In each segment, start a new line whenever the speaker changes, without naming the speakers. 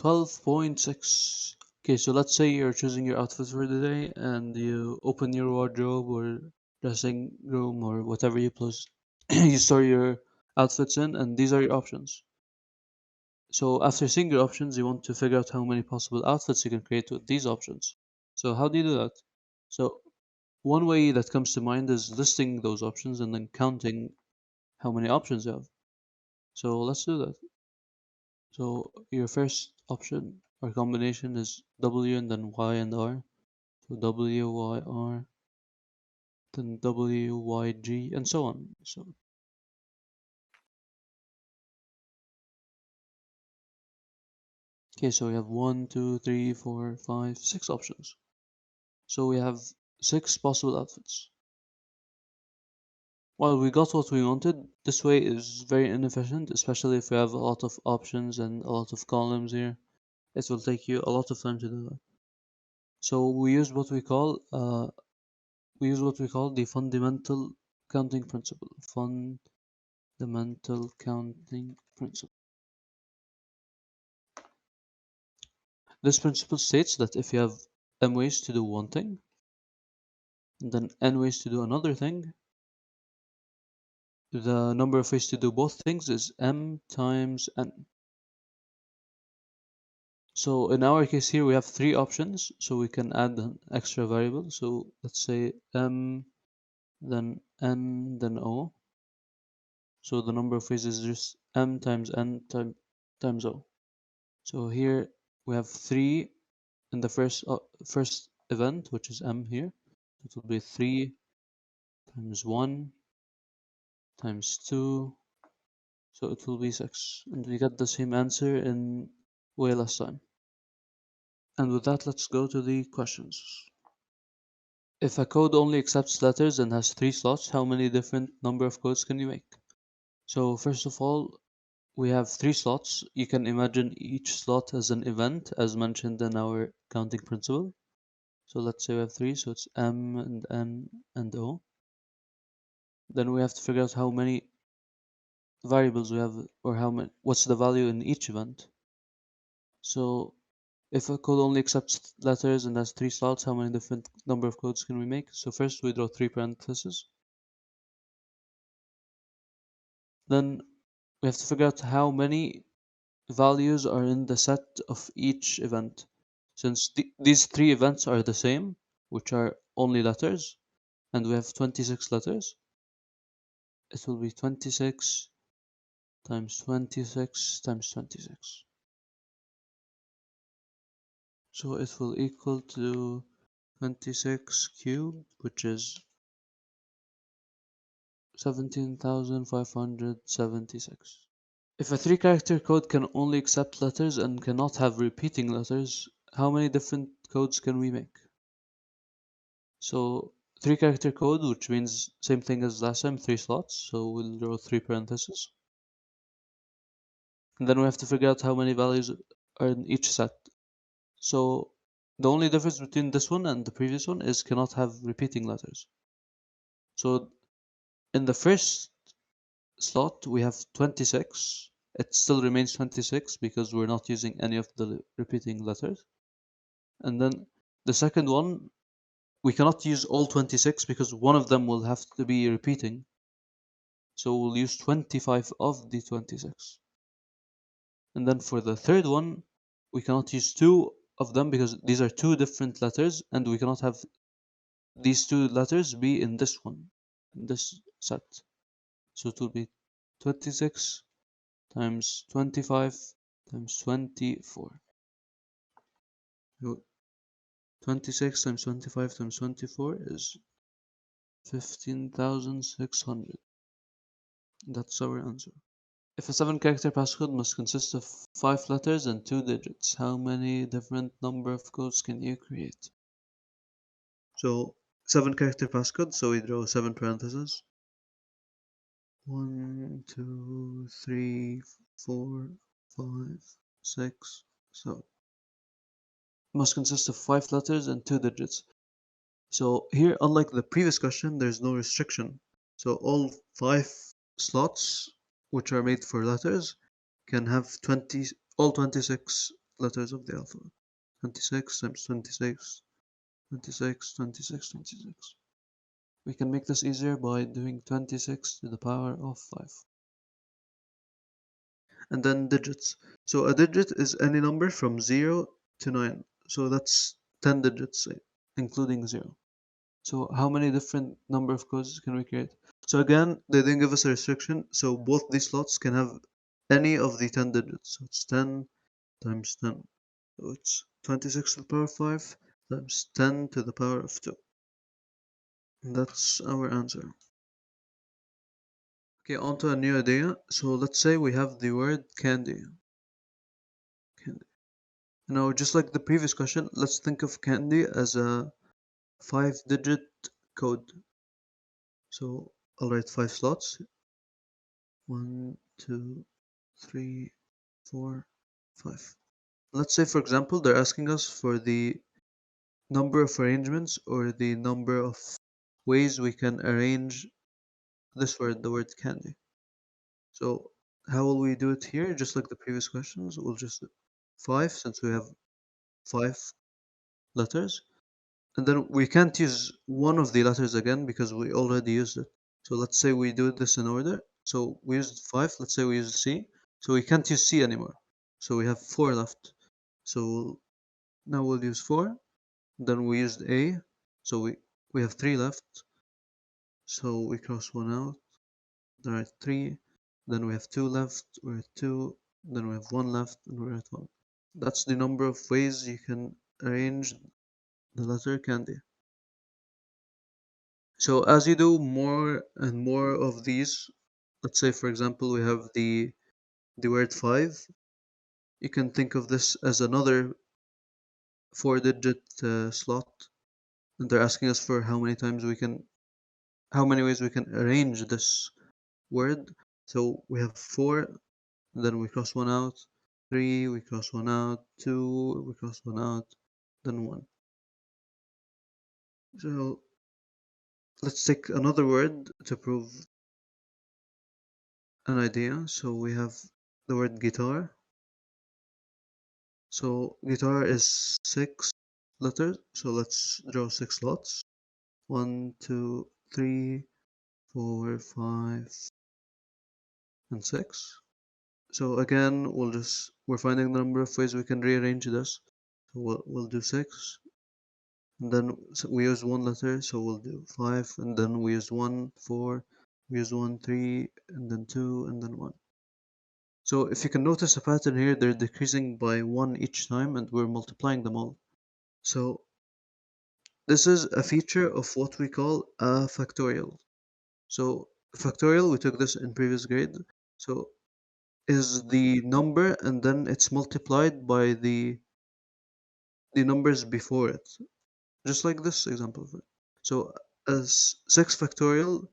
12.6. Okay, so let's say you're choosing your outfit for the day and you open your wardrobe or dressing room or whatever you place you store your outfits in, and these are your options. So after seeing your options, you want to figure out how many possible outfits you can create with these options. So how do you do that? So one way that comes to mind is listing those options and then counting how many options you have. So let's do that. So your first option or combination is W and then Y and R. So W, Y, R, then W, Y, G, and so on. So okay, so we have 6 options. So we have 6 possible outfits. While we got what we wanted, this way is very inefficient, especially if we have a lot of options and a lot of columns here. It will take you a lot of time to do that. So we use what we call the fundamental counting principle. Fundamental counting principle. This principle states that if you have m ways to do one thing, and then n ways to do another thing, the number of ways to do both things is m times n. So in our case here, we have 3 options, so we can add an extra variable. So let's say m, then n, then o. So the number of ways is just m times n times o. So here we have 3 in the first event, which is m here. It will be 3 times 1 times 2, so it will be 6. And we get the same answer in way less time. And with that, let's go to the questions. If a code only accepts letters and has 3 slots, how many different number of codes can you make? So first of all, we have 3 slots. You can imagine each slot as an event, as mentioned in our counting principle. So let's say we have 3, so it's M and N and O. Then we have to figure out how many variables we have, or what's the value in each event. So if a code only accepts letters and has 3 slots, how many different number of codes can we make? So first we draw 3 parentheses. Then we have to figure out how many values are in the set of each event. Since these 3 events are the same, which are only letters, and we have 26 letters, it will be 26 times 26 times 26. So it will equal to 26 cubed, which is 17,576. If a 3-character code can only accept letters and cannot have repeating letters, how many different codes can we make? So 3-character code, which means same thing as last time, 3 slots. So we'll draw 3 parentheses. And then we have to figure out how many values are in each set. So the only difference between this one and the previous one is cannot have repeating letters. So in the first slot we have 26. It still remains 26 because we're not using any of the repeating letters. And then the second one, we cannot use all 26 because one of them will have to be repeating. So we'll use 25 of the 26. And then for the third one, we cannot use 2 of them because these are 2 different letters, and we cannot have these 2 letters be in this one, in this set. So it will be 26 times 25 times 24. So 26 times 25 times 24 is 15,600. That's our answer. If a 7-character passcode must consist of 5 letters and 2 digits, how many different number of codes can you create? So 7-character passcode, so we draw 7 parentheses. 1, 2, 3, 4, 5, 6, 7. Must consist of 5 letters and 2 digits. So here, unlike the previous question, there's no restriction. So all 5 slots, which are made for letters, can have all 26 letters of the alphabet. 26 times 26, 26, 26, 26. We can make this easier by doing 26 to the power of 5. And then digits. So a digit is any number from 0 to 9. So that's 10 digits, including 0. So how many different number of codes can we create? So again, they didn't give us a restriction, so both these slots can have any of the 10 digits. So it's 10 times 10. So it's 26 to the power of 5 times 10 to the power of 2. And that's our answer. Okay, on to a new idea. So let's say we have the word candy. Candy. Now, just like the previous question, let's think of candy as a 5-digit code. So I'll write 5 slots. 1, 2, 3, 4, 5. Let's say, for example, they're asking us for the number of arrangements or the number of ways we can arrange this word, the word candy. So how will we do it here? Just like the previous questions, we'll just do 5 since we have 5 letters. And then we can't use one of the letters again because we already used it. So let's say we do this in order. So we used 5, let's say we used C. So we can't use C anymore. So we have 4 left. So now we'll use 4. Then we used A. So we have 3 left. So we cross 1 out. There are 3. Then we have 2 left. We're at 2. Then we have 1 left and we're at 1. That's the number of ways you can arrange the letter candy. So as you do more and more of these, let's say for example we have the word 5, you can think of this as another 4-digit slot, and they're asking us for how many ways we can arrange this word. So we have 4, then we cross 1 out, 3, we cross 1 out, 2, we cross 1 out, then 1. So let's take another word to prove an idea. So we have the word guitar. So guitar is 6 letters. So let's draw 6 slots. 1, 2, 3, 4, 5, and 6. So again, we're finding the number of ways we can rearrange this. So we'll do 6. And then we use one letter, so we'll do 5. And then we use 1, 4. We use 1, 3, and then 2, and then 1. So if you can notice a pattern here, they're decreasing by 1 each time, and we're multiplying them all. So this is a feature of what we call a factorial. So factorial, we took this in previous grade. So is the number and then it's multiplied by the numbers before it. Just like this example. So as 6 factorial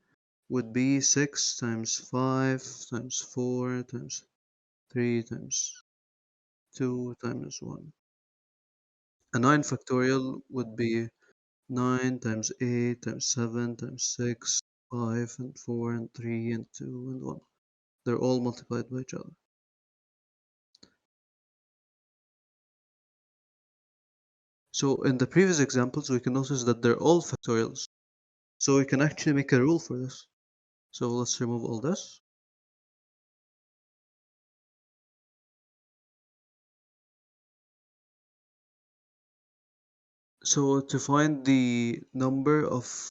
would be 6 times 5 times 4 times 3 times 2 times 1. A 9 factorial would be 9 times 8 times 7 times 6, 5 and 4 and 3 and 2 and 1. They're all multiplied by each other. So in the previous examples, we can notice that they're all factorials. So we can actually make a rule for this. So let's remove all this. So to find the number of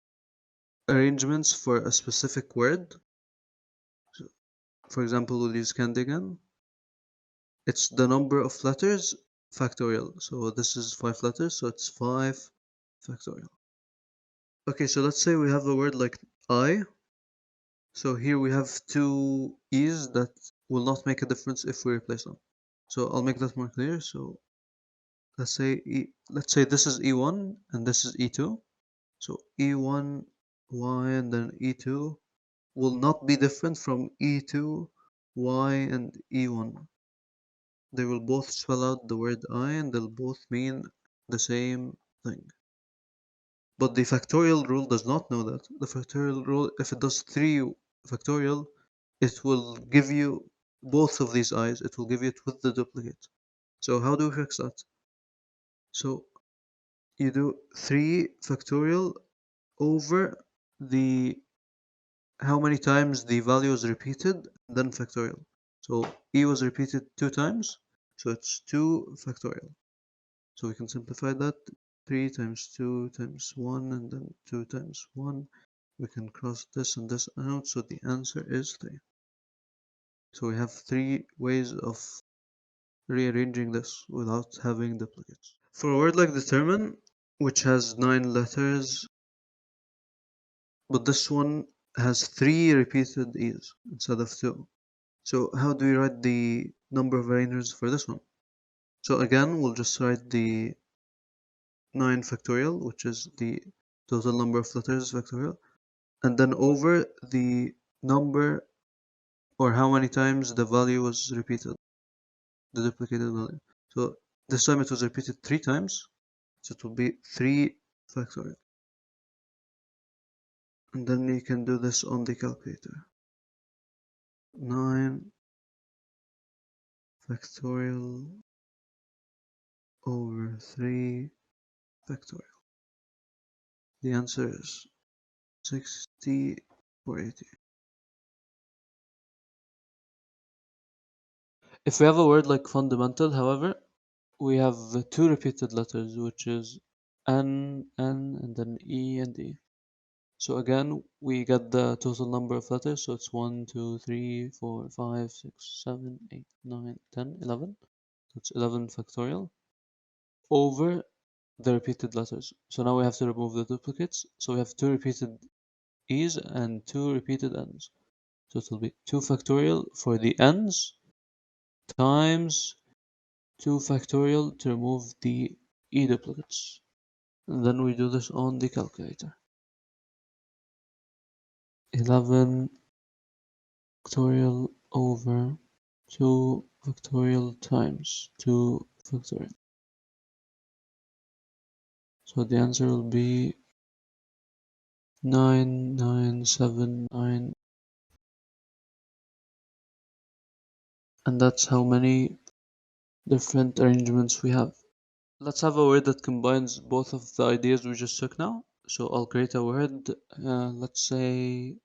arrangements for a specific word, so for example, we'll use candy again. It's the number of letters factorial. So this is 5 letters, so it's 5 factorial. Okay, so let's say we have a word like I. So here we have 2 E's that will not make a difference if we replace them. So I'll make that more clear. So let's say this is E1 and this is E2. So E1, Y, and then E2 will not be different from E2, Y, and E1. They will both spell out the word I and they'll both mean the same thing. But the factorial rule does not know that. The factorial rule, if it does 3 factorial, it will give you both of these i's. It will give you it with the duplicate. So how do we fix that? So you do 3 factorial over the how many times the value is repeated, then factorial. So e was repeated 2 times, so it's 2 factorial. So we can simplify that. 3 times 2 times 1 and then 2 times 1. We can cross this and this out, so the answer is 3. So we have 3 ways of rearranging this without having duplicates. For a word like determine, which has 9 letters, but this one has 3 repeated e's instead of 2. So how do we write the number of arrangements for this one? So again, we'll just write the 9 factorial, which is the total number of letters factorial, and then over the number or how many times the value was repeated, the duplicated value. So this time it was repeated 3 times, so it will be 3 factorial. And then you can do this on the calculator. 9 factorial over 3 factorial. The answer is 60 or 80. If we have a word like fundamental, however, we have 2 repeated letters, which is N, and then E and E. So again, we get the total number of letters, so it's 1, 2, 3, 4, 5, 6, 7, 8, 9, 10, 11. So it's 11 factorial over the repeated letters. So now we have to remove the duplicates. So we have 2 repeated E's and 2 repeated N's. So it will be 2 factorial for the N's times 2 factorial to remove the E duplicates. And then we do this on the calculator. 11 factorial over 2 factorial times 2 factorial. So the answer will be 9979, and that's how many different arrangements we have. Let's have a word that combines both of the ideas we just took now. So I'll create a word, let's say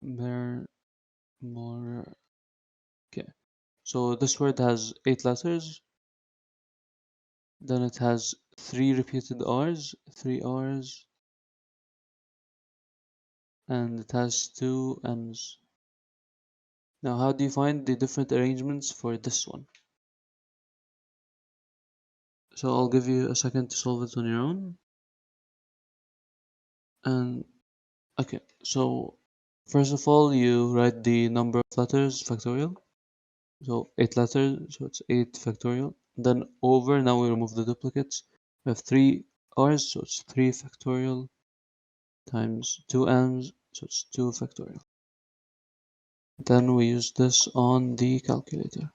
mer, more. Okay. So this word has 8 letters, then it has 3 repeated R's, 3 R's, and it has 2 M's. Now, how do you find the different arrangements for this one? So I'll give you a second to solve it on your own. And okay, so first of all, you write the number of letters factorial. So 8 letters, so it's 8 factorial. Then over, now we remove the duplicates. We have 3 R's, so it's 3 factorial times 2 M's, so it's 2 factorial. Then we use this on the calculator.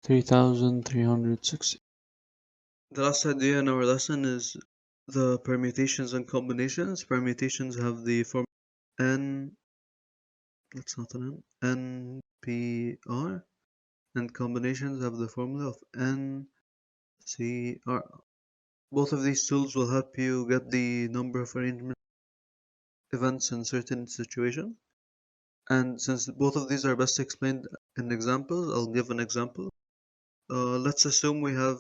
3,360. The last idea in our lesson is the permutations and combinations. Permutations have the form n, that's not an n, npr, and combinations have the formula of ncr. Both of these tools will help you get the number of arrangement events in certain situations. And since both of these are best explained in examples, I'll give an example. Let's assume we have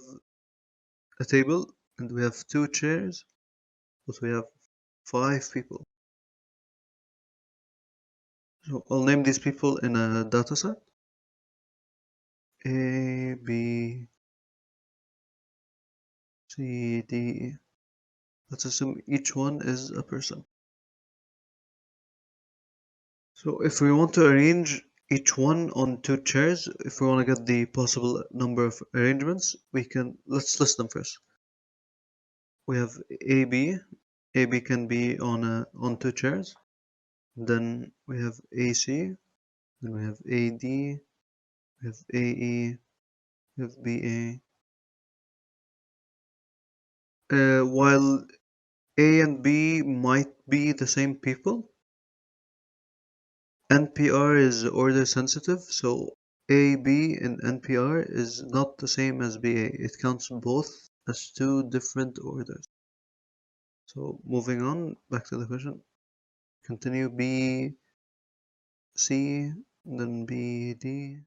a table and we have 2 chairs, but we have 5 people. So I'll name these people in a dataset. A, B, C, D, E. Let's assume each one is a person. So if we want to arrange each one on 2 chairs, if we want to get the possible number of arrangements, let's list them first. We have AB. AB can be on 2 chairs. Then we have AC. Then we have AD. We have AE. We have BA. While A and B might be the same people. NPR is order sensitive, so AB in NPR is not the same as BA. It counts both as two different orders. So moving on, back to the question. Continue B, C, then B, D.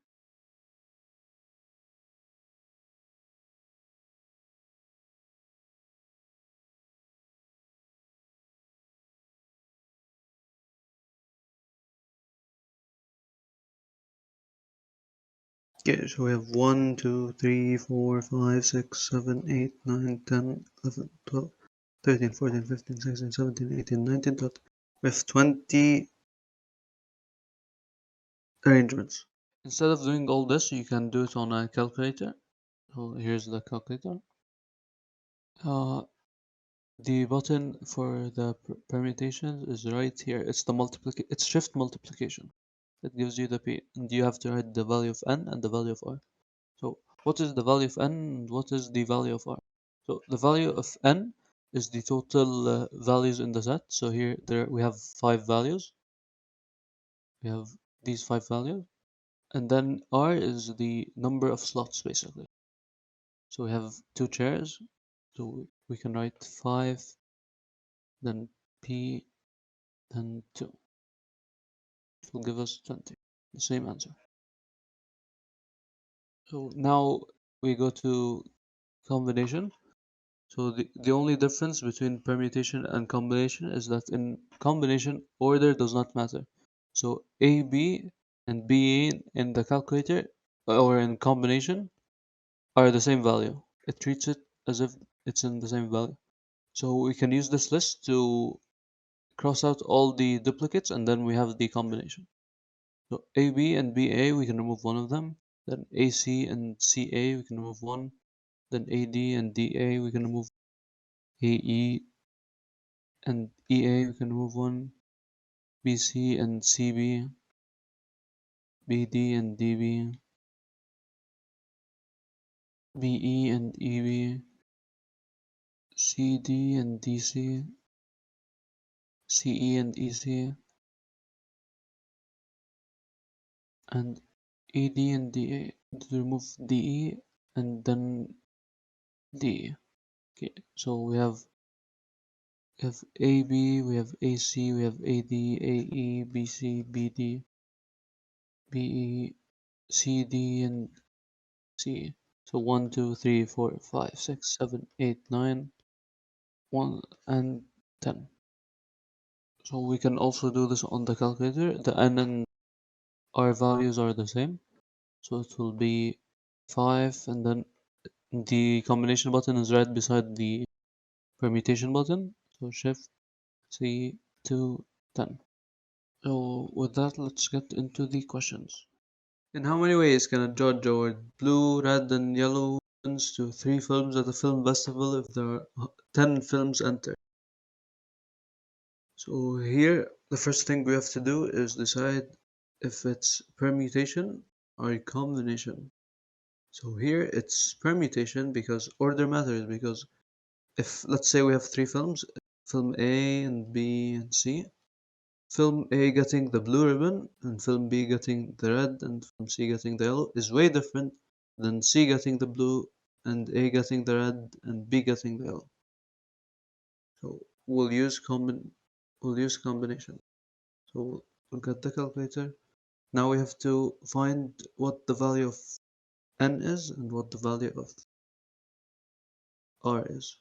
Okay, so we have 1, 2, 3, 4, 5, 6, 7, 8, 9, 10, 11, 12, 13, 14, 15, 16, 17, 18, 19, 20. We have 20 arrangements. Instead of doing all this, you can do it on a calculator. So here's the calculator. The button for the permutations is right here. It's the it's shift multiplication. It gives you the p, and you have to write the value of n and the value of r. So what is the value of n and what is the value of r? So the value of n is the total values in the set. So here there we have 5 values. We have these 5 values, and then r is the number of slots basically. So we have 2 chairs, so we can write 5, then p, then 2. It will give us 20, the same answer. So now we go to combination. So the only difference between permutation and combination is that in combination, order does not matter. So AB and BA in the calculator or in combination are the same value. It treats it as if it's in the same value. So we can use this list to cross out all the duplicates and then we have the combination. So AB and BA, we can remove one of them. Then AC and CA, we can remove one. Then AD and DA, we can remove AE and EA, we can remove one. BC and CB, BD and DB, BE and EB, CD and DC, CE and EC, and AD and DA. To remove DE and then DE. Okay, so we have AB, we have AC, we have AD, AE, BC, BD, BE, CD, and CE. So 1, 2, 3, 4, 5, 6, 7, 8, 9, 1, and 10. So we can also do this on the calculator. The n and r values are the same. So it will be 5 and then the combination button is right beside the permutation button. So shift C to 10. So with that, let's get into the questions. In how many ways can a judge award blue, red, and yellow ribbons to 3 films at a film festival if there are 10 films entered? So here, the first thing we have to do is decide if it's permutation or a combination. So here it's permutation because order matters, because if let's say we have 3 films, film A and B and C, film A getting the blue ribbon and film B getting the red and film C getting the yellow is way different than C getting the blue and A getting the red and B getting the yellow. So we'll use combination. So we'll get the calculator. Now we have to find what the value of n is and what the value of r is.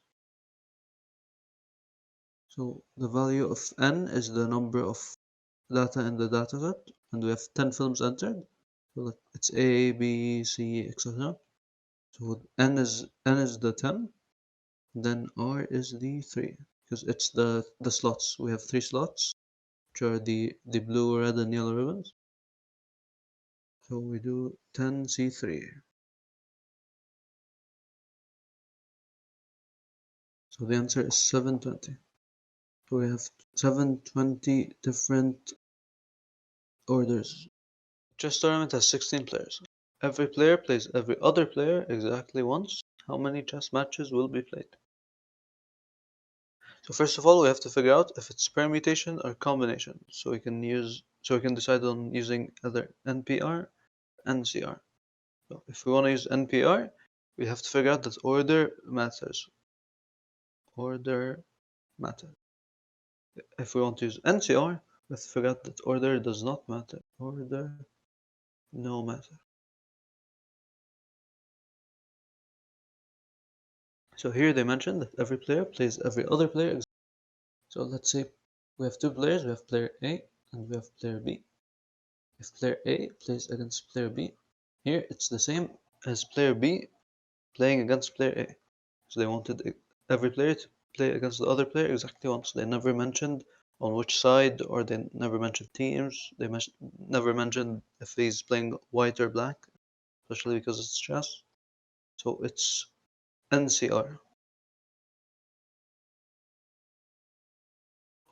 So the value of n is the number of data in the dataset, and we have 10 films entered. So it's A, B, C, etc. So n is the 10, then r is the 3, because it's the slots. We have 3 slots, which are the blue, red, and yellow ribbons. So we do 10C3. So the answer is 720. So we have 720 different orders. Chess tournament has 16 players. Every player plays every other player exactly once. How many chess matches will be played? So first of all, we have to figure out if it's permutation or combination. So we can decide on using either NPR, NCR. So if we want to use NPR, we have to figure out that order matters. Order matters. If we want to use NCR, we have to figure out that order does not matter. Order no matter. So here they mentioned that every player plays every other player. So let's say we have two players, we have player A and we have player B. If player A plays against player B, here it's the same as player B playing against player A. So they wanted every player to play against the other player exactly once. They never mentioned on which side, or they never mentioned teams. They never mentioned if he's playing white or black, especially because it's chess. So it's NCR.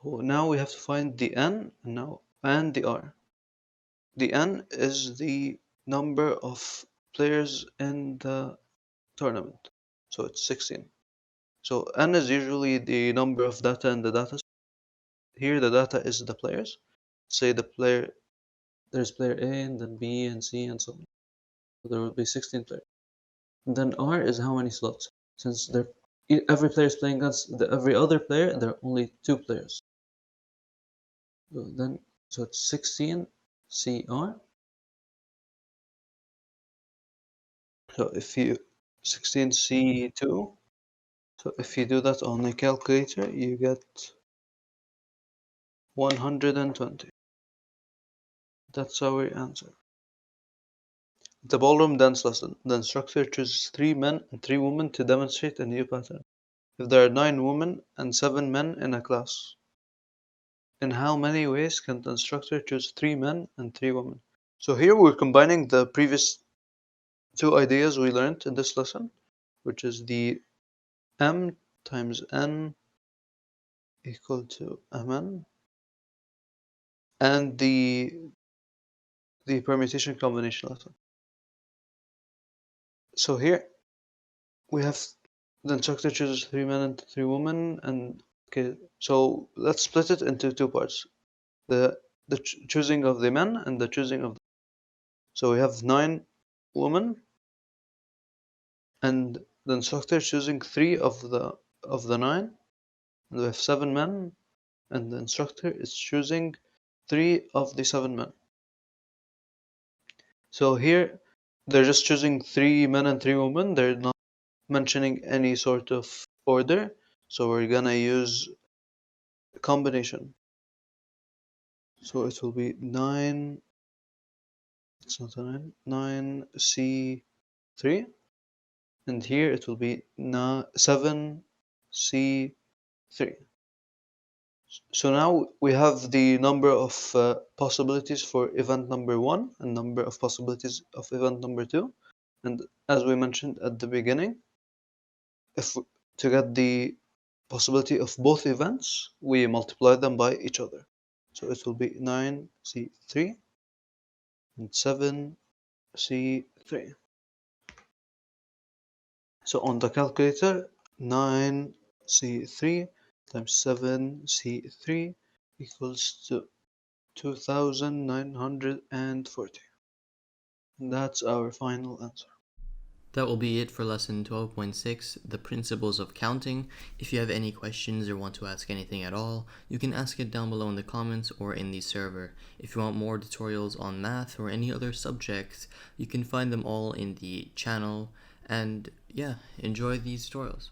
Now we have to find the N and the R. The N is the number of players in the tournament. So it's 16. So N is usually the number of data in the data. Here the data is the players. Say there's player A and then B and C and so on. So there will be 16 players. And then R is how many slots. Since every player is playing against every other player, there are only two players. So it's 16 CR. So if you 16 C2. So if you do that on a calculator, you get 120. That's our answer. The ballroom dance lesson. The instructor chooses 3 men and 3 women to demonstrate a new pattern. If there are 9 women and 7 men in a class, in how many ways can the instructor choose 3 men and 3 women? So here we're combining the previous 2 ideas we learned in this lesson, which is the M times N equal to Mn, and the permutation combination lesson. So here we have the instructor chooses 3 men and 3 women, and okay, so let's split it into 2 parts. The choosing of the men and the choosing of so we have 9 women, and the instructor choosing 3 of the 9, and we have 7 men, and the instructor is choosing 3 of the 7 men. So here they're just choosing 3 men and 3 women. They're not mentioning any sort of order, so we're gonna use a combination. So it will be 9, it's not a 9 C3, and here it will be 7 C3. So now we have the number of possibilities for event number 1 and number of possibilities of event number 2, and as we mentioned at the beginning, to get the possibility of both events, we multiply them by each other. So it will be 9C3 and 7C3. So on the calculator, 9C3 times 7C3 equals to 2940. And that's our final answer.
That will be it for lesson 12.6, the principles of counting. If you have any questions or want to ask anything at all, you can ask it down below in the comments or in the server. If you want more tutorials on math or any other subjects, you can find them all in the channel. And yeah, enjoy these tutorials.